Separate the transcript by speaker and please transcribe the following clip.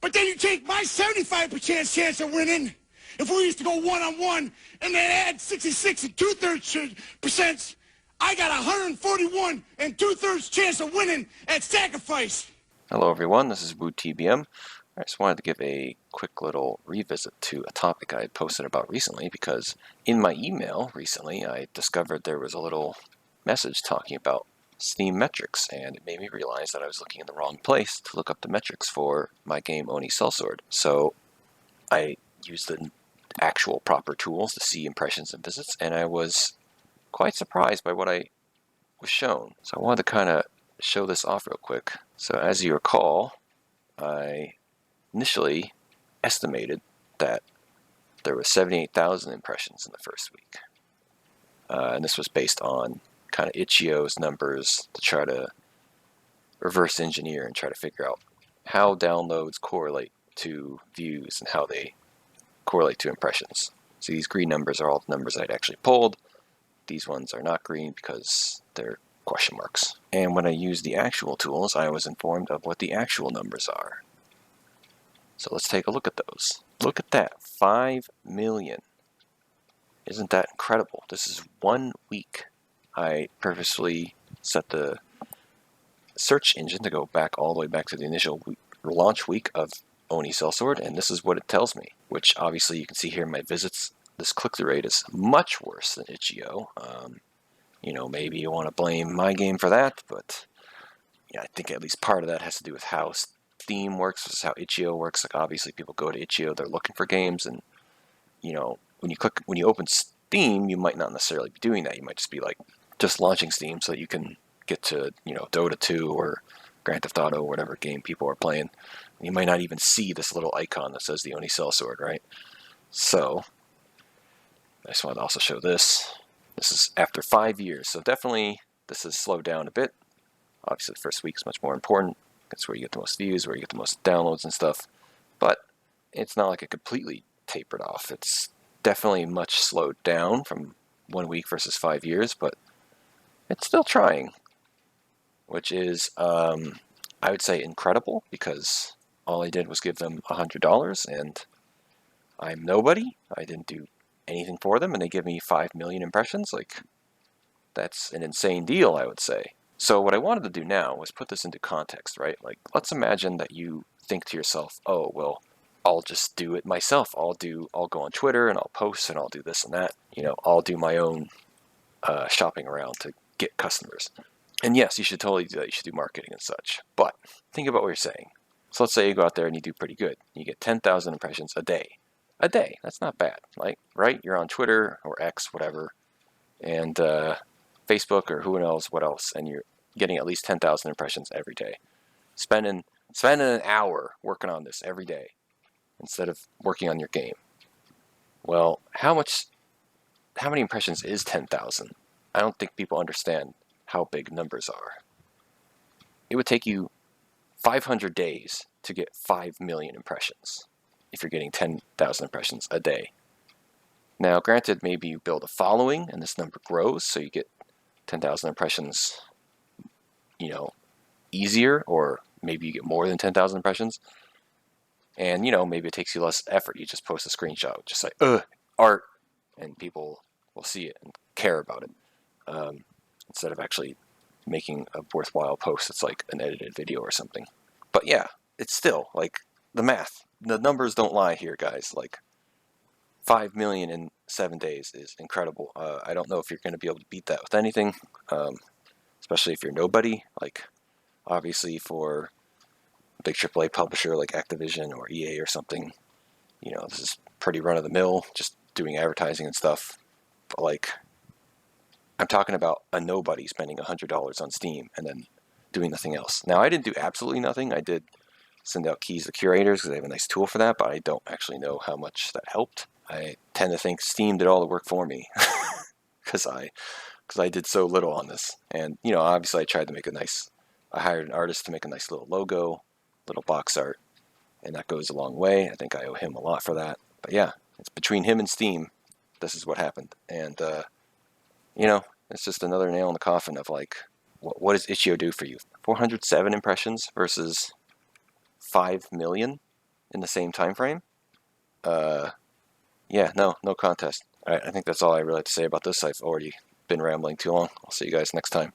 Speaker 1: But then you take my 75% chance of winning, if we used to go one-on-one, and then add 66 and 2/3%, I got 141 and 2/3 chance of winning at sacrifice.
Speaker 2: Hello everyone, this is wooothebadman. I just wanted to give a quick little revisit to a topic I had posted about recently, because in my email recently I discovered there was a little message talking about Steam metrics, and it made me realize that I was looking in the wrong place to look up the metrics for my game Oni Sellsword. So I used the actual proper tools to see impressions and visits, and I was quite surprised by what I was shown. So I wanted to kind of show this off real quick. So as you recall, I initially estimated that there were 78,000 impressions in the first week. And this was based on kind of itch.io's numbers to try to reverse engineer and try to figure out how downloads correlate to views and how they correlate to impressions. So these green numbers are all the numbers I'd actually pulled. These ones are not green because they're question marks. And when I used the actual tools, I was informed of what the actual numbers are. So let's take a look at those. Look at that, 5 million. Isn't that incredible? This is 1 week. I purposely set the search engine to go back all the way back to the initial launch week of Oni Sellsword, and this is what it tells me, which obviously you can see here in my visits. This click-through rate is much worse than itch.io. You know, maybe you want to blame my game for that, but yeah, I think at least part of that has to do with how Steam works versus how itch.io works. Like, obviously people go to itch.io, they're looking for games, and you know, when you open Steam, you might not necessarily be doing that. You might just be like just launching Steam so that you can get to, you know, Dota 2 or Grand Theft Auto or whatever game people are playing. And you might not even see this little icon that says the Oni Sellsword, right? So I just wanted to also show this. This is after 5 years, so definitely this has slowed down a bit. Obviously the first week is much more important. That's where you get the most views, where you get the most downloads and stuff. But it's not like it completely tapered off. It's definitely much slowed down from 1 week versus 5 years, but it's still trying, which is, I would say, incredible, because all I did was give them $100, and I'm nobody. I didn't do anything for them, and they give me 5 million impressions. Like, that's an insane deal, I would say. So what I wanted to do now was put this into context, right? Like, let's imagine that you think to yourself, oh, well, I'll just do it myself. I'll go on Twitter and I'll post and I'll do this and that. You know, I'll do my own shopping around to get customers. And yes, you should totally do that. You should do marketing and such. But think about what you're saying. So let's say you go out there and you do pretty good. You get 10,000 impressions a day. A day. That's not bad. Like, right? You're on Twitter or X, whatever, and Facebook or who knows what else, and you're getting at least 10,000 impressions every day. Spending an hour working on this every day instead of working on your game. Well, how many impressions is 10,000? I don't think people understand how big numbers are. It would take you 500 days to get 5 million impressions if you're getting 10,000 impressions a day. Now, granted, maybe you build a following and this number grows, so you get 10,000 impressions, you know, easier, or maybe you get more than 10,000 impressions. And, you know, maybe it takes you less effort. You just post a screenshot, just like, art, and people will see it and care about it. Instead of actually making a worthwhile post that's like an edited video or something. But yeah, it's still, like, the math. The numbers don't lie here, guys. Like, 5 million in 7 days is incredible. I don't know if you're going to be able to beat that with anything, especially if you're nobody. Like, obviously for a big AAA publisher like Activision or EA or something, you know, this is pretty run-of-the-mill, just doing advertising and stuff. But, like, I'm talking about a nobody spending $100 on Steam and then doing nothing else. Now, I didn't do absolutely nothing. I did send out keys to curators because they have a nice tool for that, but I don't actually know how much that helped. I tend to think Steam did all the work for me because I did so little on this. And, you know, obviously I tried to make I hired an artist to make a nice little logo, little box art, and that goes a long way. I think I owe him a lot for that. But yeah, it's between him and Steam, this is what happened. And, you know, it's just another nail in the coffin of, like, what does itch.io do for you? 407 impressions versus 5 million? in the same time frame. Yeah, no contest. Alright, I think that's all I really have to say about this. I've already been rambling too long. I'll see you guys next time.